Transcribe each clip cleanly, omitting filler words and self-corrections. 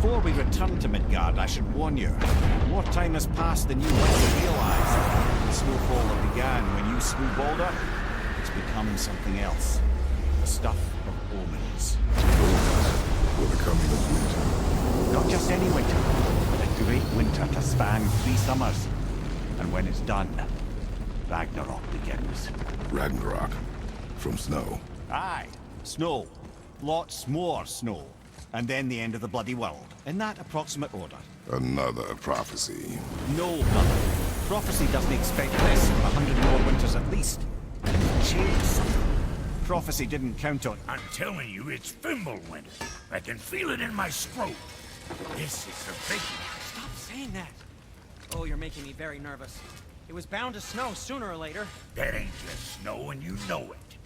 Before we return to Midgard, I should warn you. More time has passed than you want to realize. The snowfall that began when you slew Baldur, it's become something else. The stuff of omens. For the coming of winter. Not just any winter, but a great winter to span 3 summers. And when it's done, Ragnarok begins. Ragnarok. From snow. Aye, snow. Lots more snow. And then the end of the bloody world. In that approximate order. Another prophecy. No, brother. Prophecy doesn't expect less than 100 more winters at least. And it changed something. Prophecy didn't count on... I'm telling you, it's Fimbulwinter. I can feel it in my scrote. This is the biggie. Stop saying that. Oh, you're making me very nervous. It was bound to snow sooner or later. That ain't just snow, and you know it.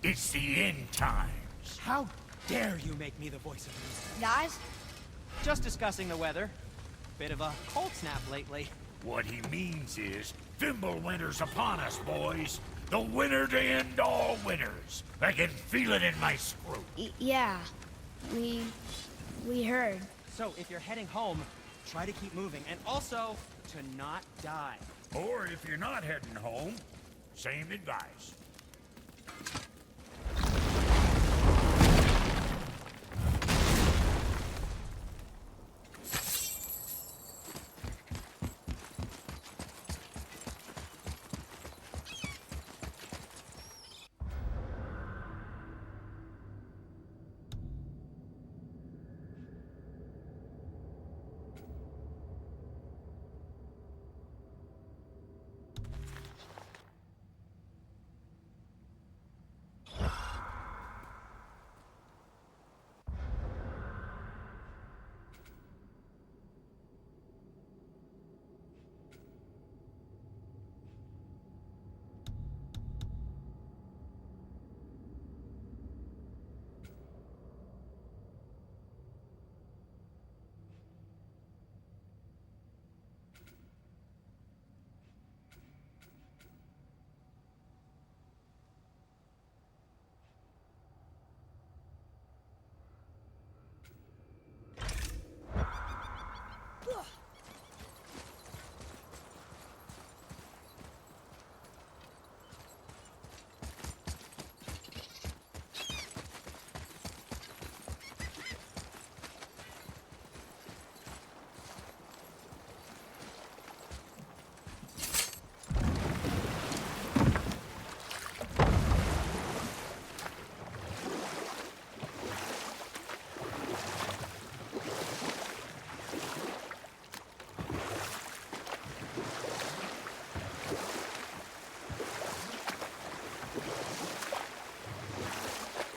It's the end times. How dare you make me the voice of reason? Guys, Just discussing the weather. Bit of a cold snap lately. What he means is, Fimbulwinter's upon us, boys. The winter to end all winters. I can feel it in my scrote. yeah. We heard. So, if you're heading home, try to keep moving. And also, to not die. Or if you're not heading home, same advice.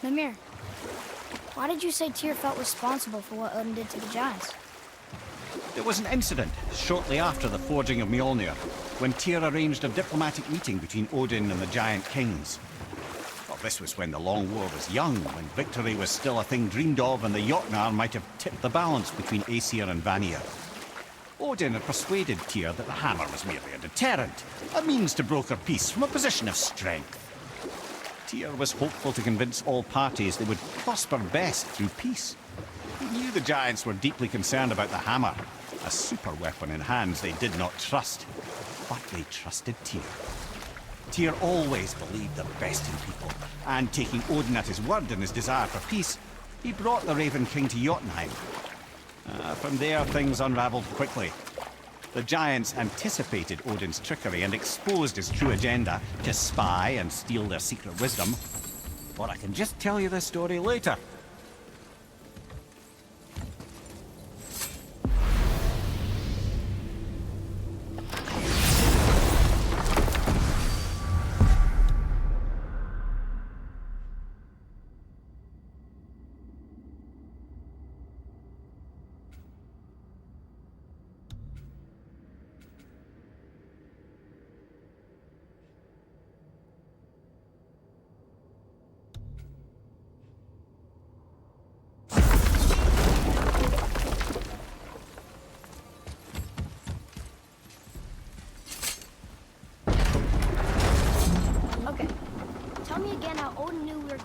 Mimir, why did you say Tyr felt responsible for what Odin did to the giants? There was an incident shortly after the forging of Mjolnir, when Tyr arranged a diplomatic meeting between Odin and the giant kings. Well, this was when the Long War was young, when victory was still a thing dreamed of, and the Jotnar might have tipped the balance between Aesir and Vanir. Odin had persuaded Tyr that the hammer was merely a deterrent, a means to broker peace from a position of strength. Tyr was hopeful to convince all parties they would prosper best through peace. He knew the giants were deeply concerned about the hammer, a super weapon in hands they did not trust. But they trusted Tyr. Tyr always believed the best in people, and taking Odin at his word in his desire for peace, he brought the Raven King to Jotunheim. From there, things unraveled quickly. The giants anticipated Odin's trickery and exposed his true agenda to spy and steal their secret wisdom. But I can just tell you the story later.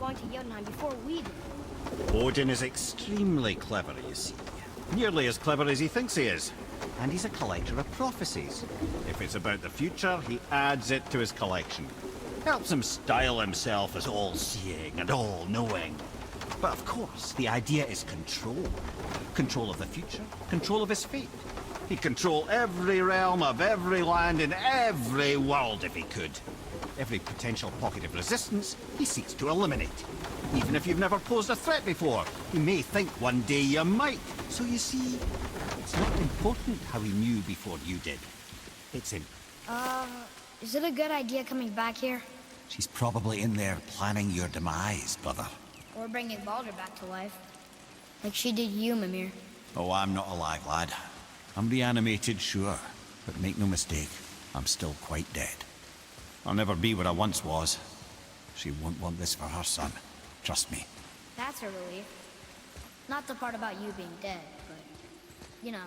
Going to Jotunheim before we did. Odin is extremely clever, you see. Nearly as clever as he thinks he is. And he's a collector of prophecies. If it's about the future, he adds it to his collection. Helps him style himself as all-seeing and all-knowing. But of course, the idea is control. Control of the future, control of his fate. He'd control every realm of every land in every world if he could. Every potential pocket of resistance, he seeks to eliminate. Even if you've never posed a threat before, he may think one day you might. So you see, it's not important how he knew before you did. It's in. Is it a good idea coming back here? She's probably in there planning your demise, brother. Or bringing Baldur back to life? Like she did you, Mimir. Oh, I'm not alive, lad. I'm reanimated, sure. But make no mistake, I'm still quite dead. I'll never be what I once was. She won't want this for her son. Trust me. That's a relief. Not the part about you being dead, but, you know.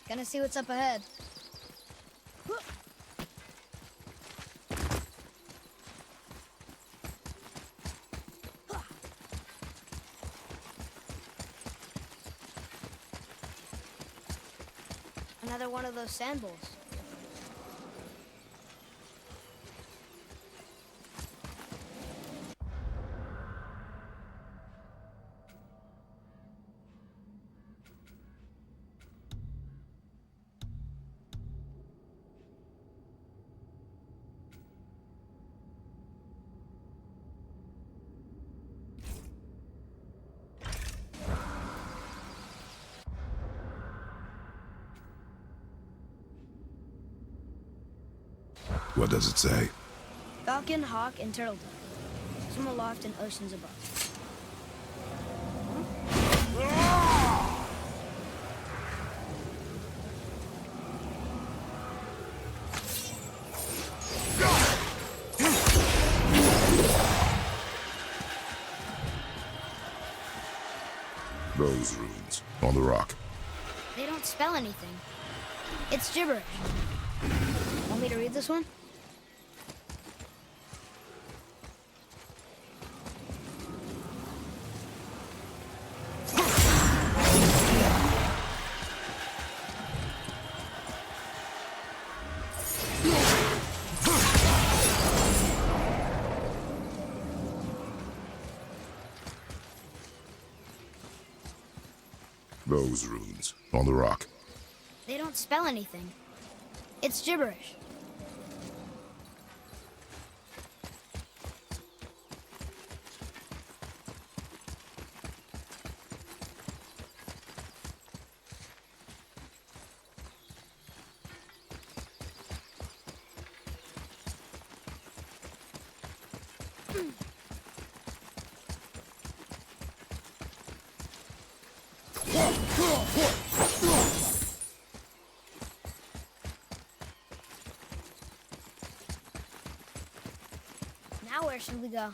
Gonna see what's up ahead. Another one of those sand bowls. What does it say? Falcon, hawk, and turtle dove. Swim aloft in oceans above. Those runes on the rock. They don't spell anything. It's gibberish. Want me to read this one? Those runes on the rock. They don't spell anything. It's gibberish. Now where should we go?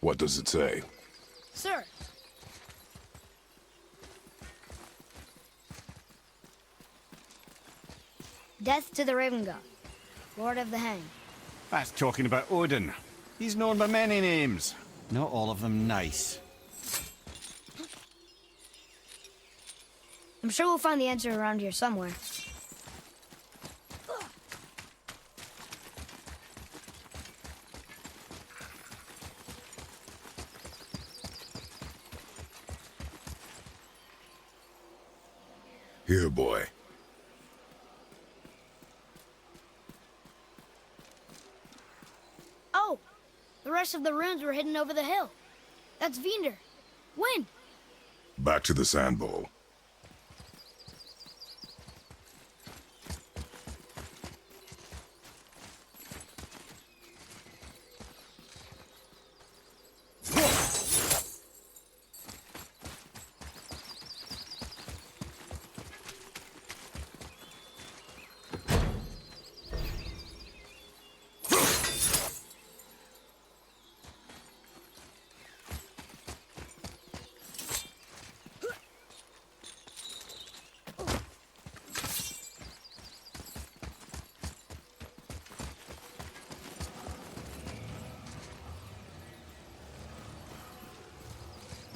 What does it say? Sir, Death to the Raven God, Lord of the Hang. That's talking about Odin. He's known by many names. Not all of them nice. I'm sure we'll find the answer around here somewhere. Here, boy. Oh, the rest of the runes were hidden over the hill. That's Vinder. When? Back to the sand bowl.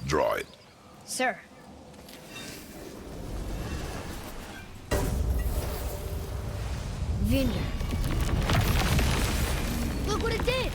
Draw it. Sir. Vinder. Look what it did!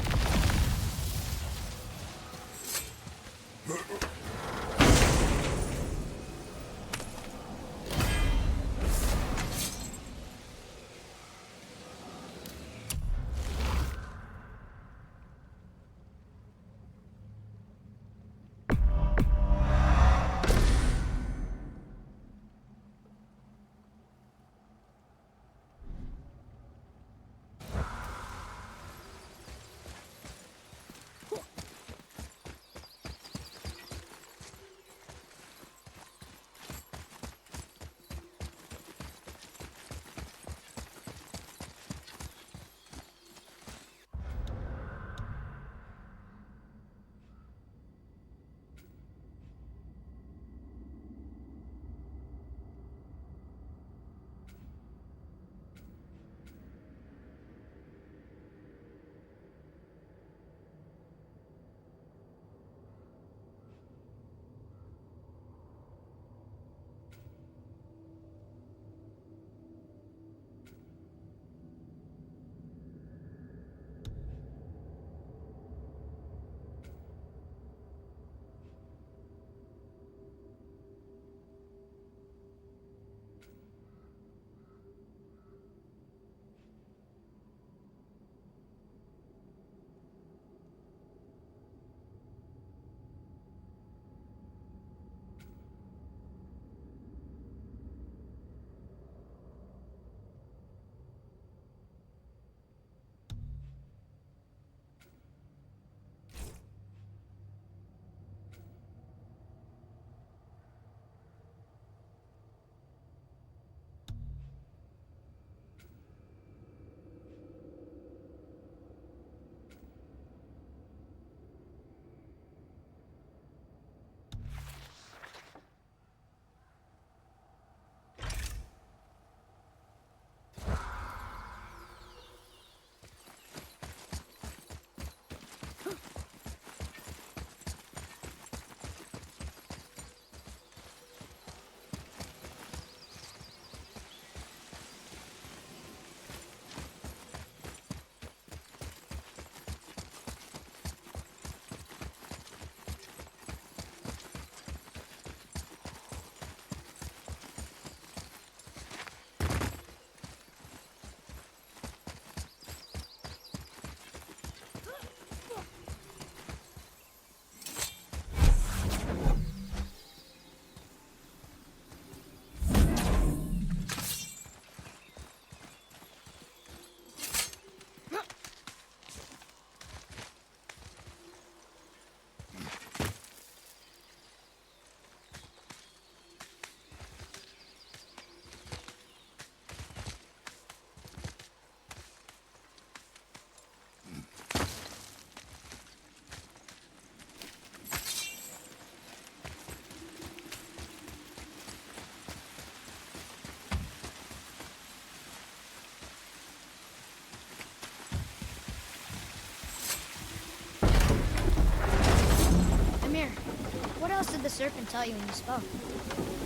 serpent tell you when you spoke?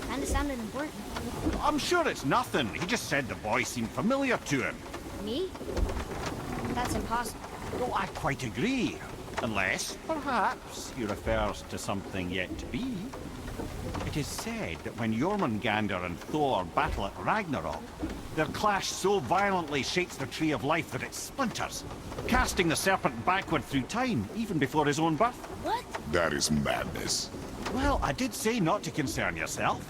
Kinda sounded important. I'm sure it's nothing. He just said the boy seemed familiar to him. Me? That's impossible. Oh, I quite agree. Unless, perhaps, he refers to something yet to be. It is said that when Jormungandr and Thor battle at Ragnarok, their clash so violently shakes the Tree of Life that it splinters, casting the serpent backward through time, even before his own birth. What? That is madness. Well, I did say not to concern yourself.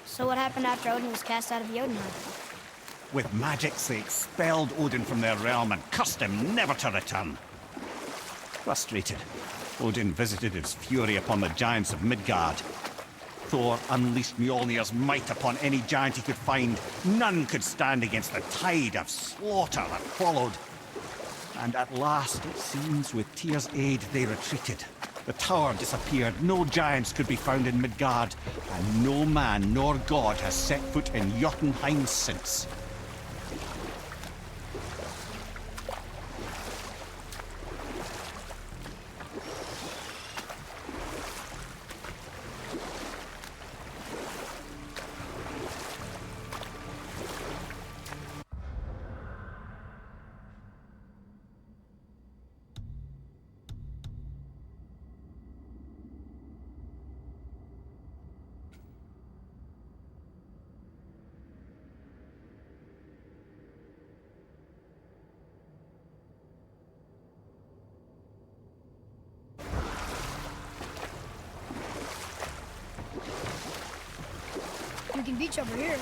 So what happened after Odin was cast out of Jotunheim? With magics, they expelled Odin from their realm and cursed him never to return. Frustrated, Odin visited his fury upon the giants of Midgard. Thor unleashed Mjolnir's might upon any giant he could find. None could stand against the tide of slaughter that followed. And at last, it seems, with Tyr's aid, they retreated. The tower disappeared, no giants could be found in Midgard, and no man nor god has set foot in Jotunheim since. We can beach over here.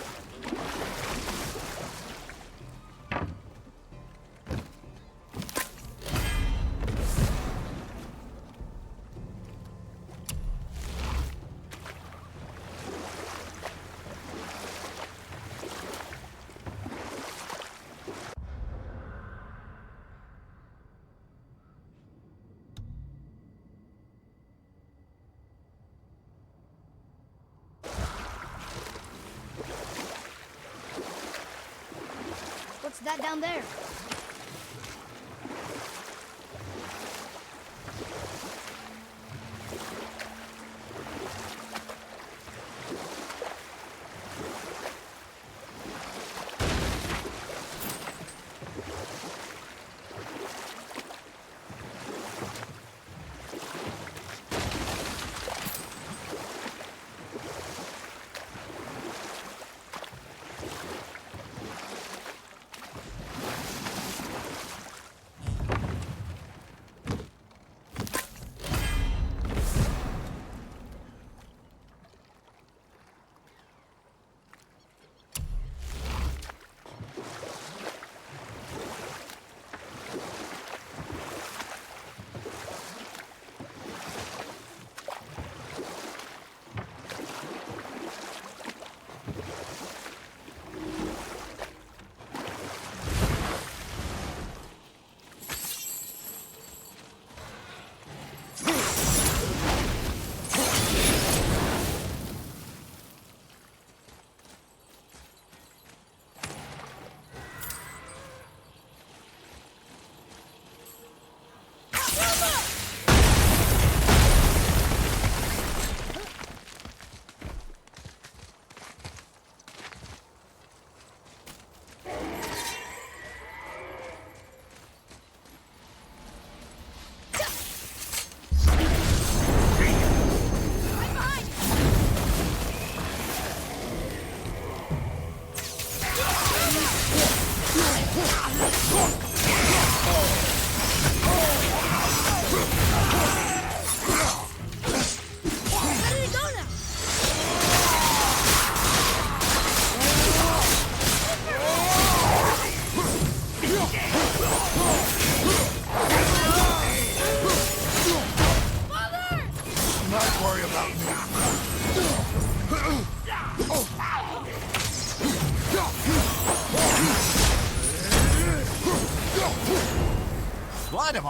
What's that down there?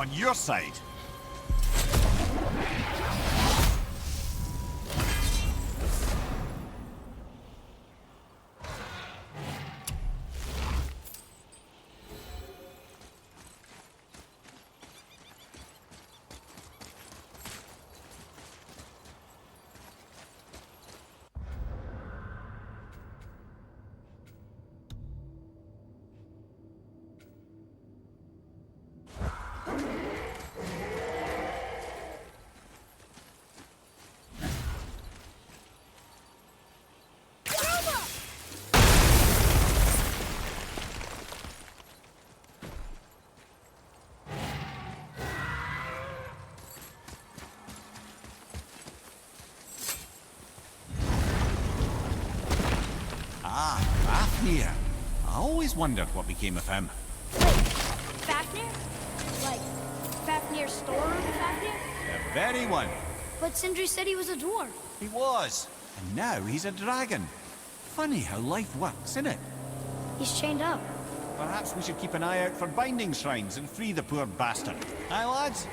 on your side. Ah, Fafnir. I always wondered what became of him. Wait, Fafnir? Like, Fafnir's storeroom Fafnir? The very one. But Sindri said he was a dwarf. He was. And now he's a dragon. Funny how life works, isn't it? He's chained up. Perhaps we should keep an eye out for binding shrines and free the poor bastard. Aye, lads?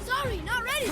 Sorry, not ready.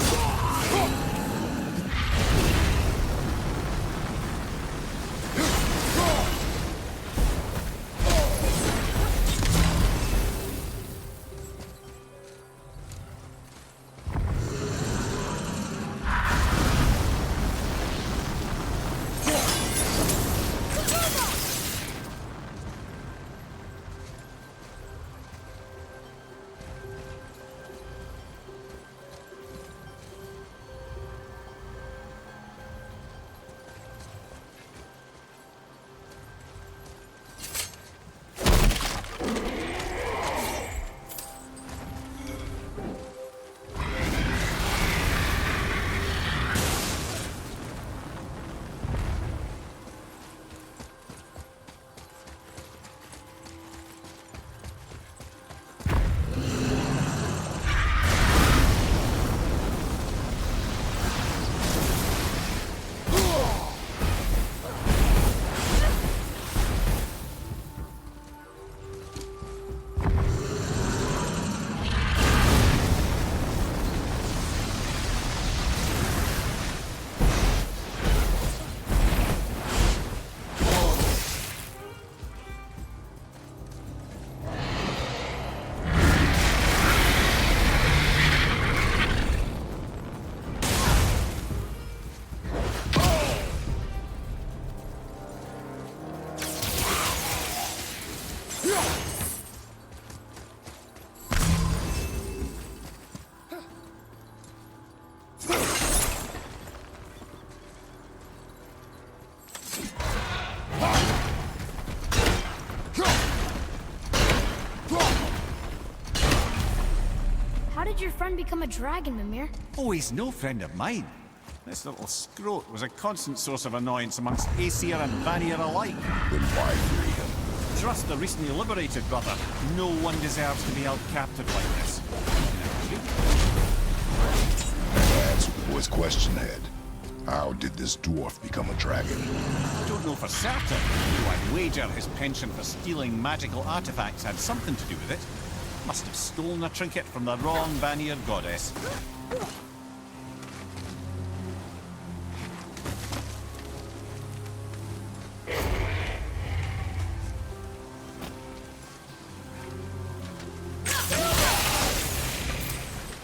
did your friend become a dragon, Mimir? Oh, he's no friend of mine. This little scrote was a constant source of annoyance amongst Aesir and Vanir alike. Then why free him? Trust the recently liberated, brother. No one deserves to be held captive like this. That's always questioned that. How did this dwarf become a dragon? I don't know for certain, though I'd wager his penchant for stealing magical artifacts had something to do with it. Must have stolen a trinket from the wrong Vanir goddess.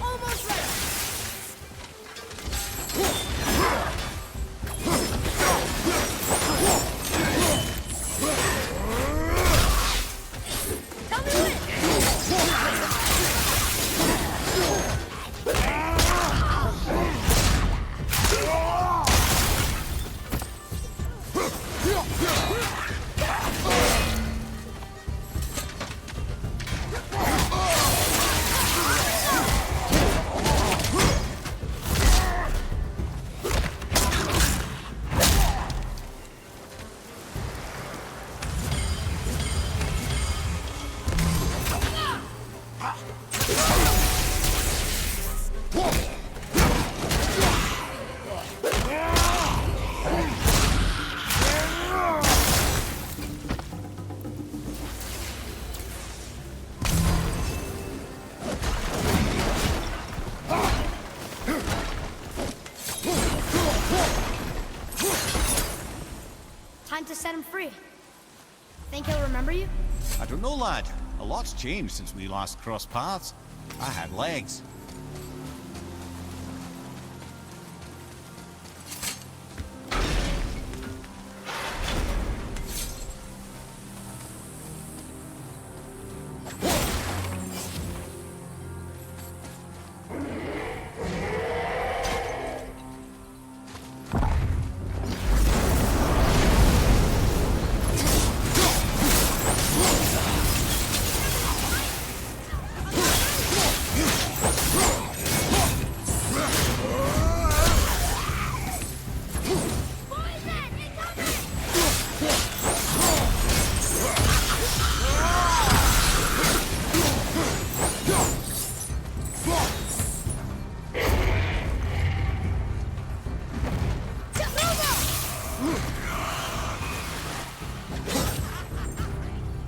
Almost ready. Tell me when. Time to set him free. Think he'll remember you? I don't know, lad. A lot's changed since we last crossed paths. I had legs.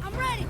I'm ready.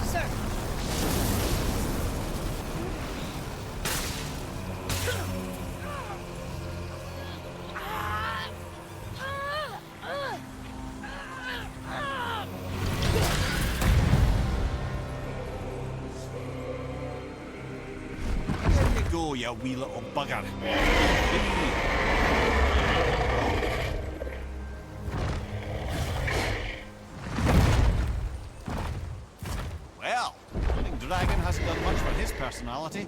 Sir. There you go, you wee little bugger. Well, Running Dragon hasn't done much for his personality.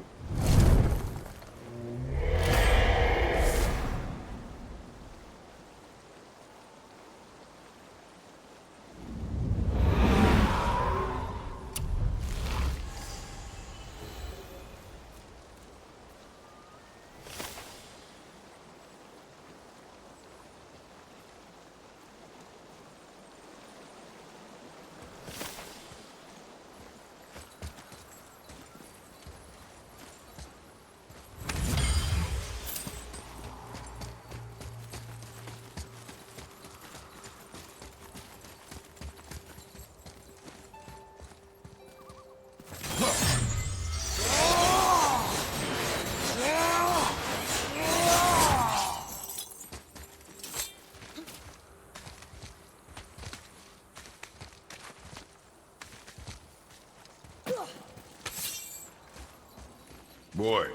Boy,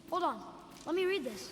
Hold on. Let me read this.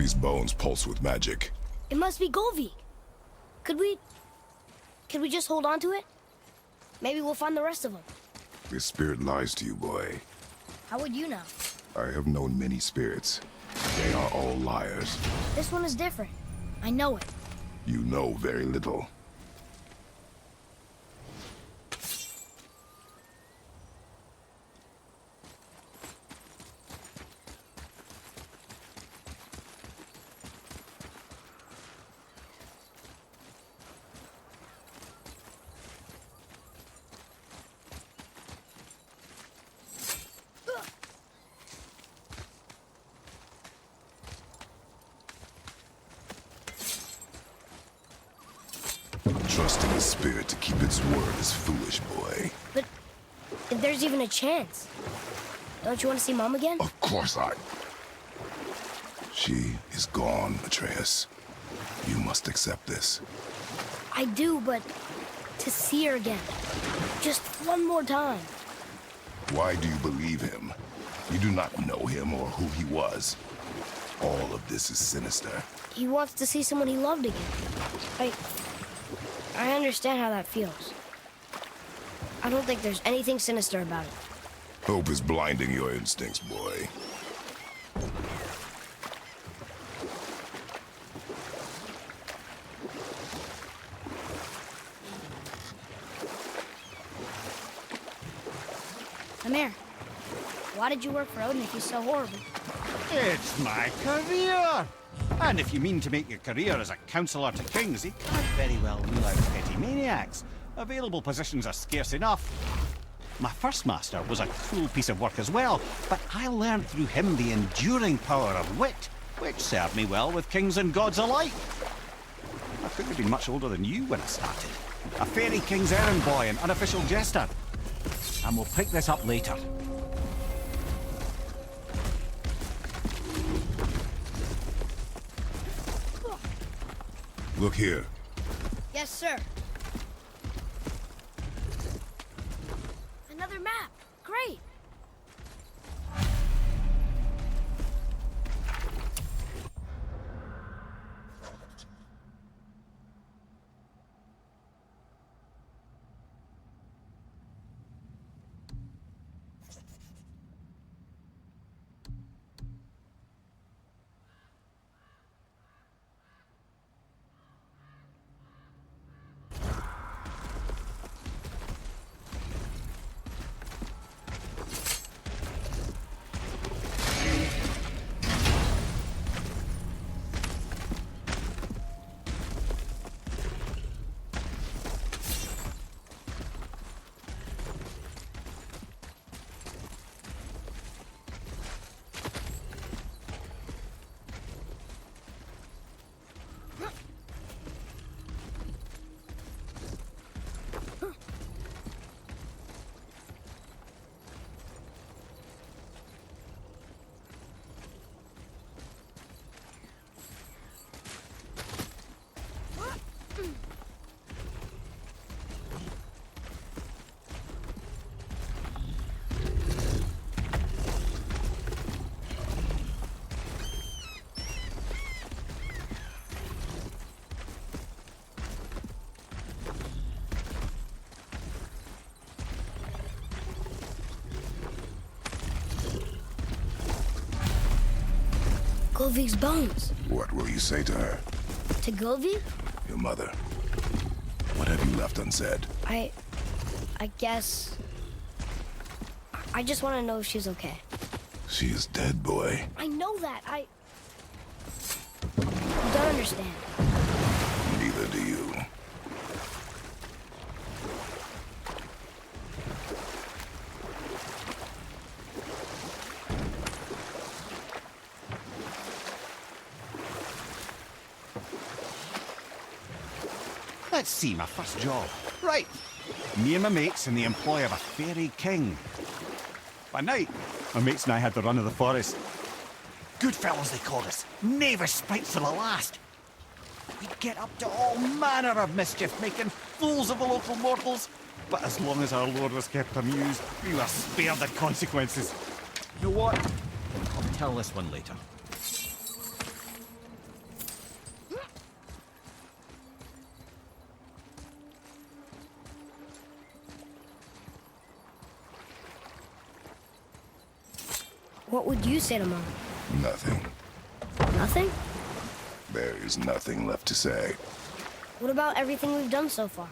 these bones pulse with magic. It must be Golvik. Could we just hold on to it? Maybe we'll find the rest of them. This spirit lies to you, boy. How would you know? I have known many spirits. They are all liars. This one is different. I know it. You know very little. Trusting the spirit to keep its word is foolish, boy. But if there's even a chance, don't you want to see Mom again? Of course I... She is gone, Atreus. You must accept this. I do, but to see her again. Just one more time. Why do you believe him? You do not know him or who he was. All of this is sinister. He wants to see someone he loved again. I understand how that feels. I don't think there's anything sinister about it. Hope is blinding your instincts, boy. Amir, why did you work for Odin if he's so horrible? It's my career! And if you mean to make your career as a counselor to kings, he can't very well rule out petty maniacs. Available positions are scarce enough. My first master was a cruel piece of work as well, but I learned through him the enduring power of wit, which served me well with kings and gods alike. I couldn't have been much older than you when I started. A fairy king's errand boy and unofficial jester. And we'll pick this up later. Look here. Yes, sir. Another map. Great. Golvik's bones. What will you say to her? To Govi? Your mother. What have you left unsaid? I guess... I just want to know if she's okay. She is dead, boy. I know that. You don't understand. Neither do you. Let's see, my first job. Right. Me and my mates in the employ of a fairy king. By night, my mates and I had the run of the forest. Good fellows, they called us. Knavish spites to the last. We'd get up to all manner of mischief, making fools of the local mortals. But as long as our lord was kept amused, we were spared the consequences. You know what? I'll tell this one later. What would you say to Mom? Nothing. Nothing? There is nothing left to say. What about everything we've done so far?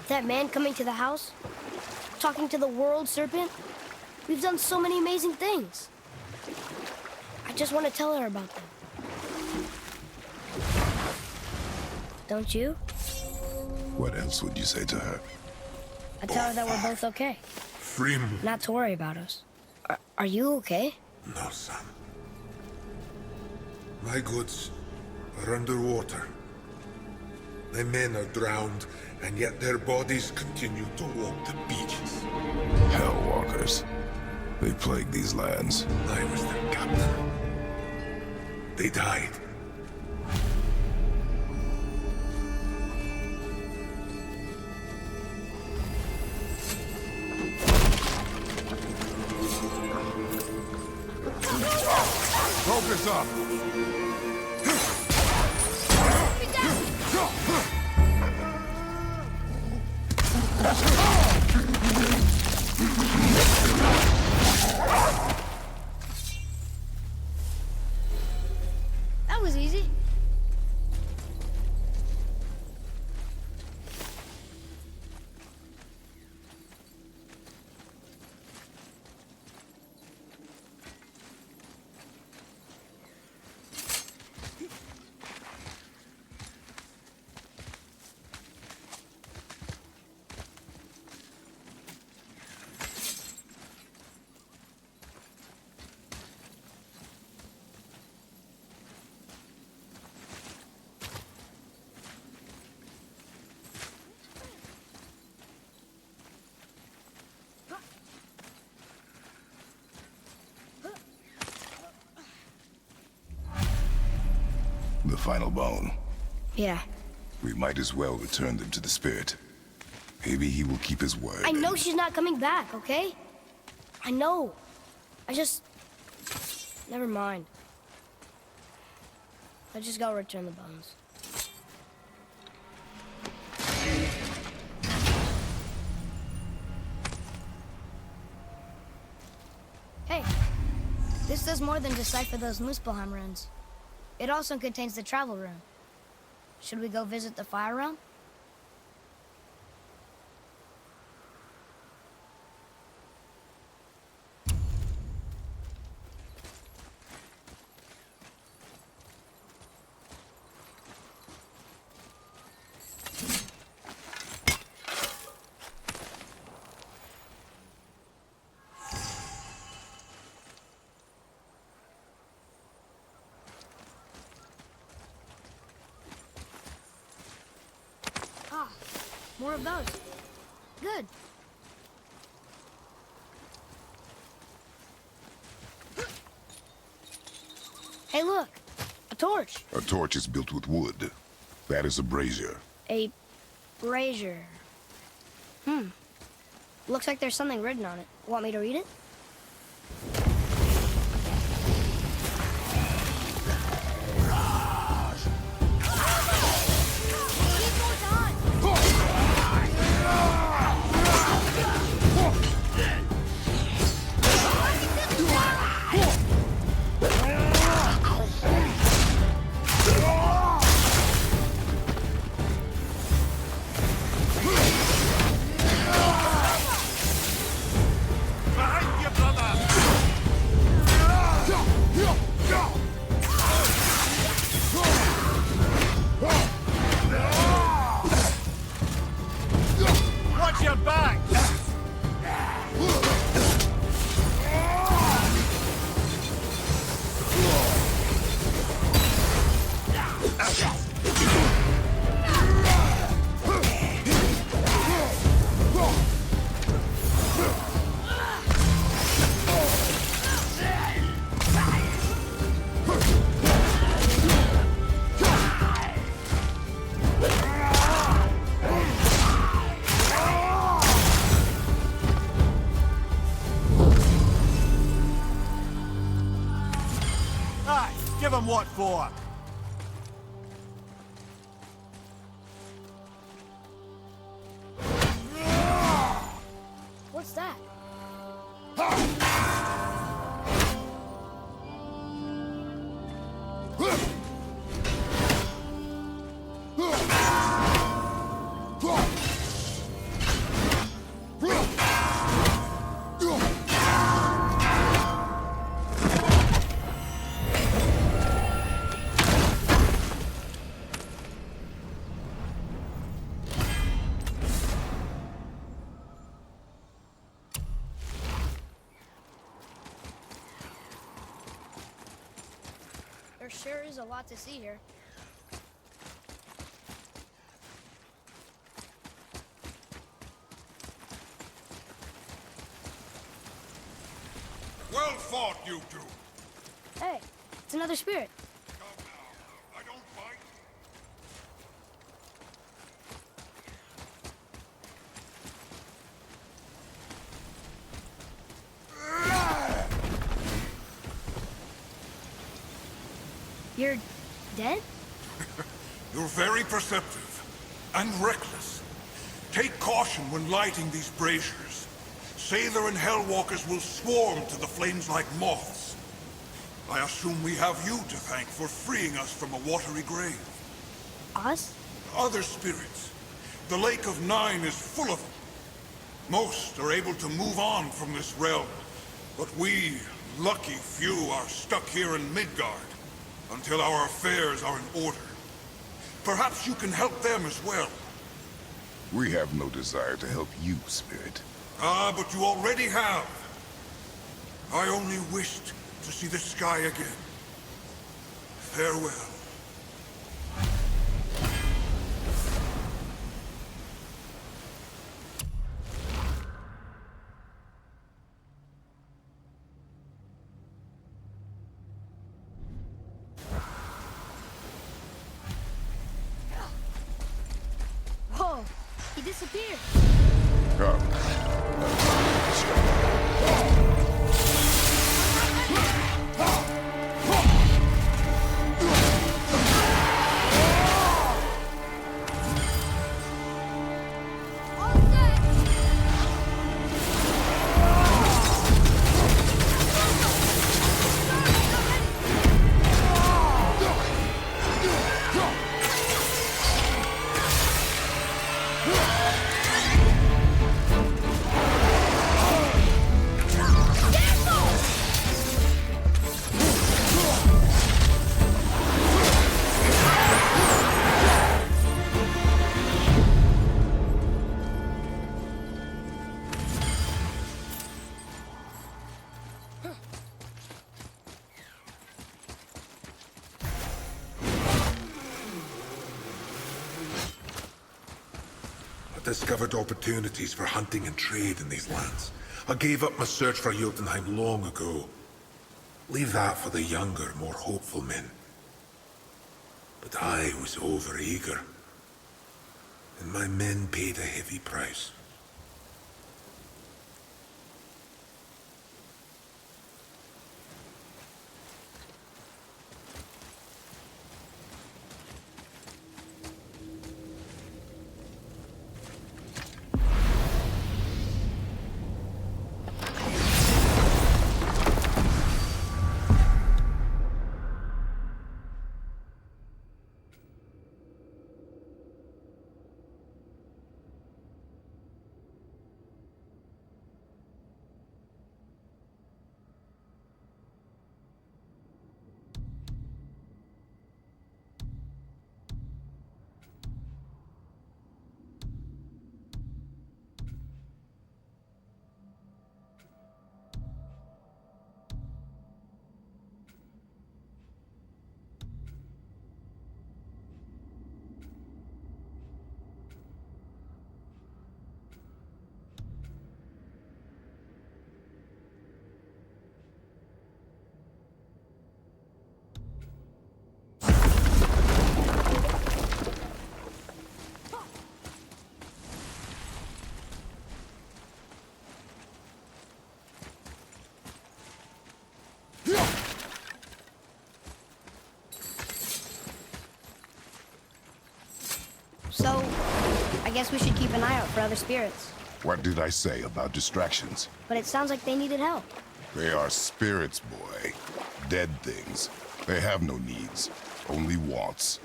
That man coming to the house? Talking to the world serpent? We've done so many amazing things. I just want to tell her about them. Don't you? What else would you say to her? I tell her that we're both okay. Freem. Not to worry about us. Are you okay? No, son. My goods are underwater. My men are drowned, and yet their bodies continue to walk the beaches. Hellwalkers. They plague these lands. I was their captain. They died. Focus up! That was easy. The final bone. Yeah. We might as well return them to the spirit. Maybe he will keep his word. I know she's not coming back, okay? I know. I just... Never mind. Let's just go return the bones. Hey, this does more than decipher those Muspelheim runes. It also contains the travel rune. Should we go visit the fire realm? Ah, more of those. Good. Hey, look. A torch. A torch is built with wood. That is a brazier. A brazier. Looks like there's something written on it. Want me to read it? Aye, give him what for. What's that? There sure is a lot to see here. Well fought, you two. Hey, it's another spirit. Come now. I don't fight. You're dead? You're very perceptive and reckless. Take caution when lighting these braziers. Sailor and Hellwalkers will swarm to the flames like moths. I assume we have you to thank for freeing us from a watery grave. Us? Other spirits. The Lake of Nine is full of them. Most are able to move on from this realm, but we, lucky few, are stuck here in Midgard until our affairs are in order. Perhaps you can help them as well. We have no desire to help you, Spirit. Ah, but you already have. I only wished to see the sky again. Farewell. Whoa, he disappeared. Come. All set. I discovered opportunities for hunting and trade in these lands. I gave up my search for Jotunheim long ago. Leave that for the younger, more hopeful men. But I was overeager. And my men paid a heavy price. So, I guess we should keep an eye out for other spirits. What did I say about distractions? But it sounds like they needed help. They are spirits, boy. Dead things. They have no needs, only wants.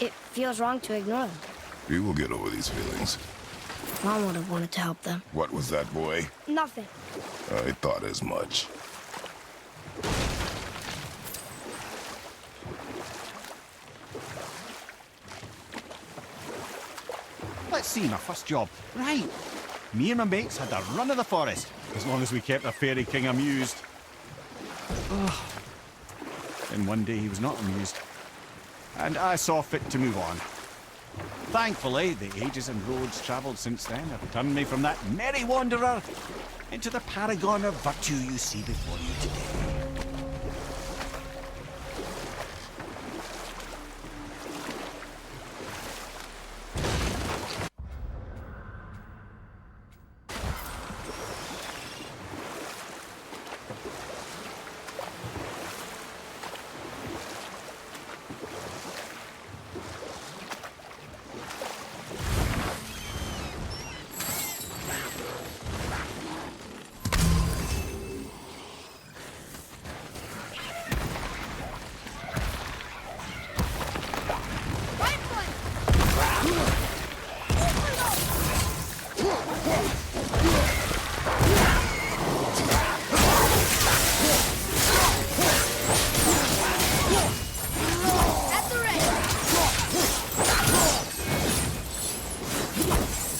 It feels wrong to ignore them. You will get over these feelings. Mom would have wanted to help them. What was that, boy? Nothing. I thought as much. Let's see, my first job. Right. Me and my mates had the run of the forest, as long as we kept the Fairy King amused. Ugh. Then one day he was not amused, and I saw fit to move on. Thankfully, the ages and roads travelled since then have turned me from that merry wanderer into the paragon of virtue you see before you today.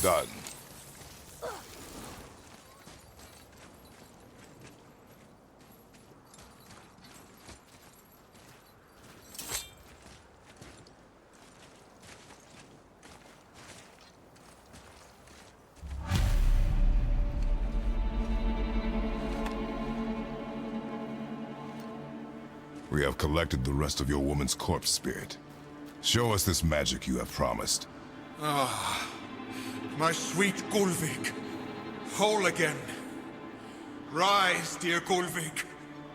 Done. We have collected the rest of your woman's corpse spirit. Show us this magic you have promised. My sweet Gulvik, whole again. Rise, dear Gulvik.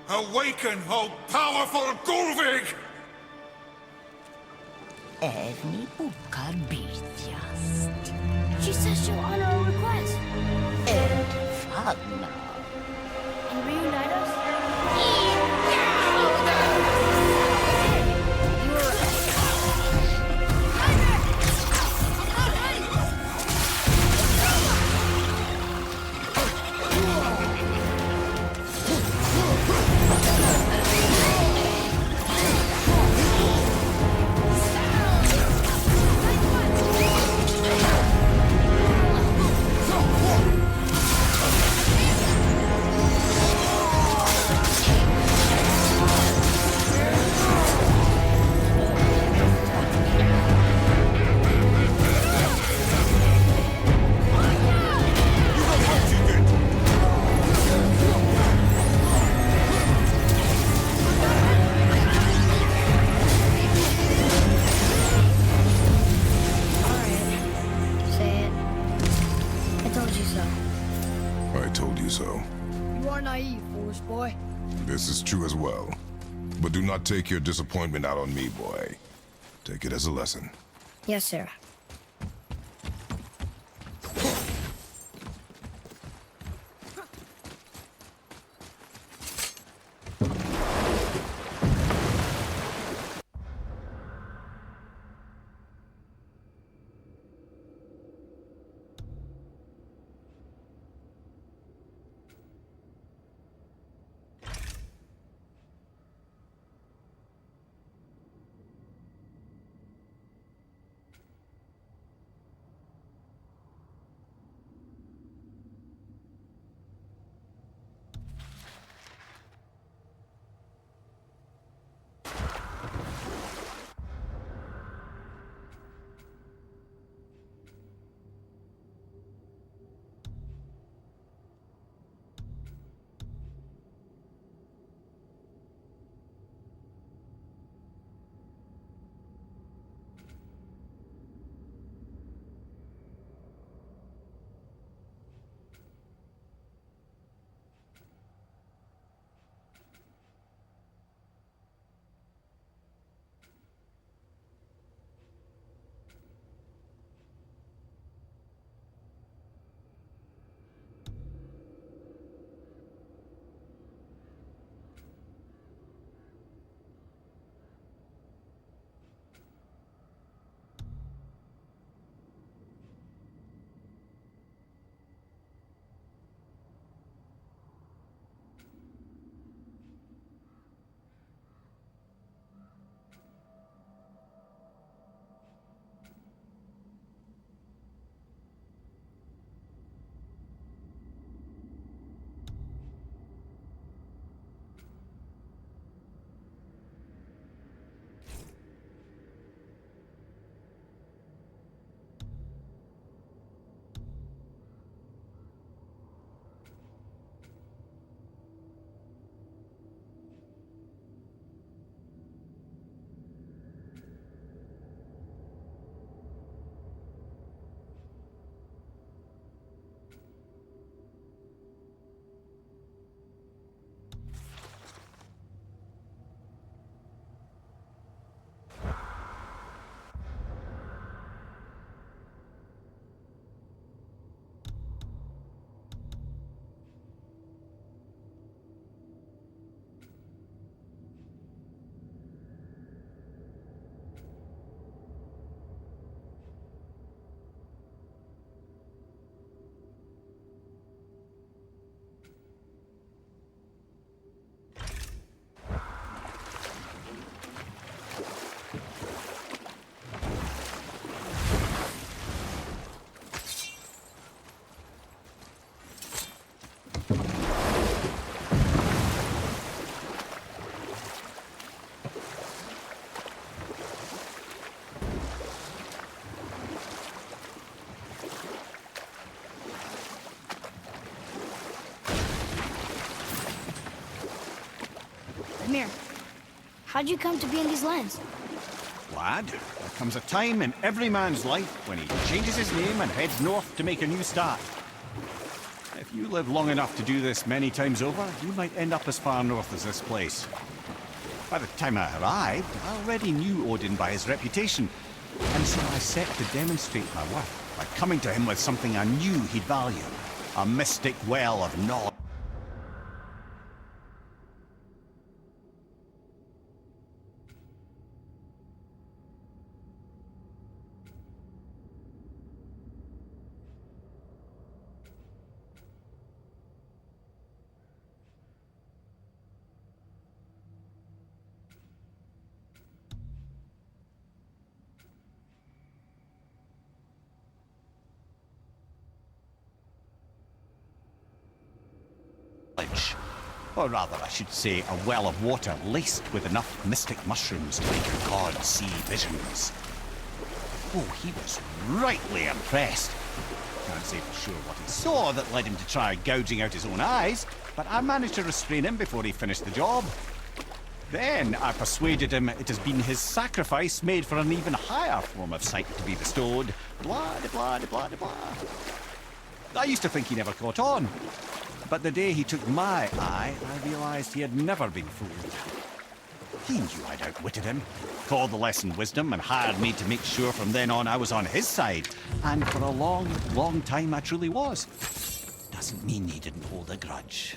Awaken, O powerful Gulvik! Evni bukar bitjast. She says she'll honor our request Fagna. and reunite us. You were right. Say it. I told you so. I told you so. You are naive, foolish boy. This is true as well. But do not take your disappointment out on me, boy. Take it as a lesson. Yes, sir. How'd you come to be in these lands? Lad, there comes a time in every man's life when he changes his name and heads north to make a new start. If you live long enough to do this many times over, you might end up as far north as this place. By the time I arrived, I already knew Odin by his reputation, and so I set to demonstrate my worth by coming to him with something I knew he'd value. A mystic well of knowledge. Or rather, I should say, a well of water laced with enough mystic mushrooms to make a god see visions. Oh, he was rightly impressed. Can't say for sure what he saw that led him to try gouging out his own eyes, but I managed to restrain him before he finished the job. Then I persuaded him it has been his sacrifice made for an even higher form of sight to be bestowed. Blah, de blah, de blah, de blah. I used to think he never caught on. But the day he took my eye, I realized he had never been fooled. He knew I'd outwitted him, called the lesson wisdom, and hired me to make sure from then on I was on his side. And for a long, long time I truly was. Doesn't mean he didn't hold a grudge.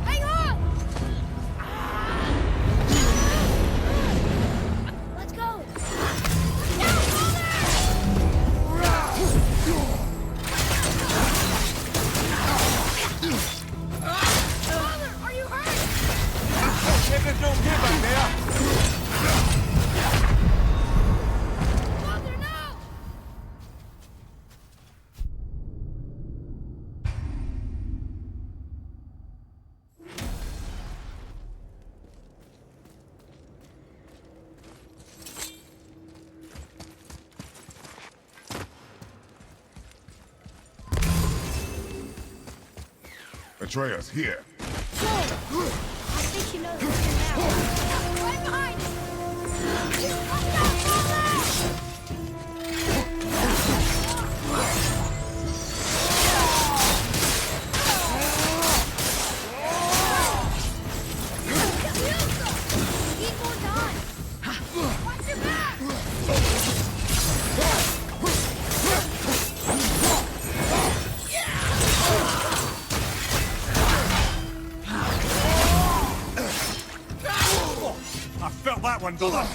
Hang on! Let's go! Father, are you hurt? There's no give back there! Father, no! Atreus, here. I think she knows what's in now. Right behind us! Watch out, Father! Need more time! Watch your back! I felt that one, brother!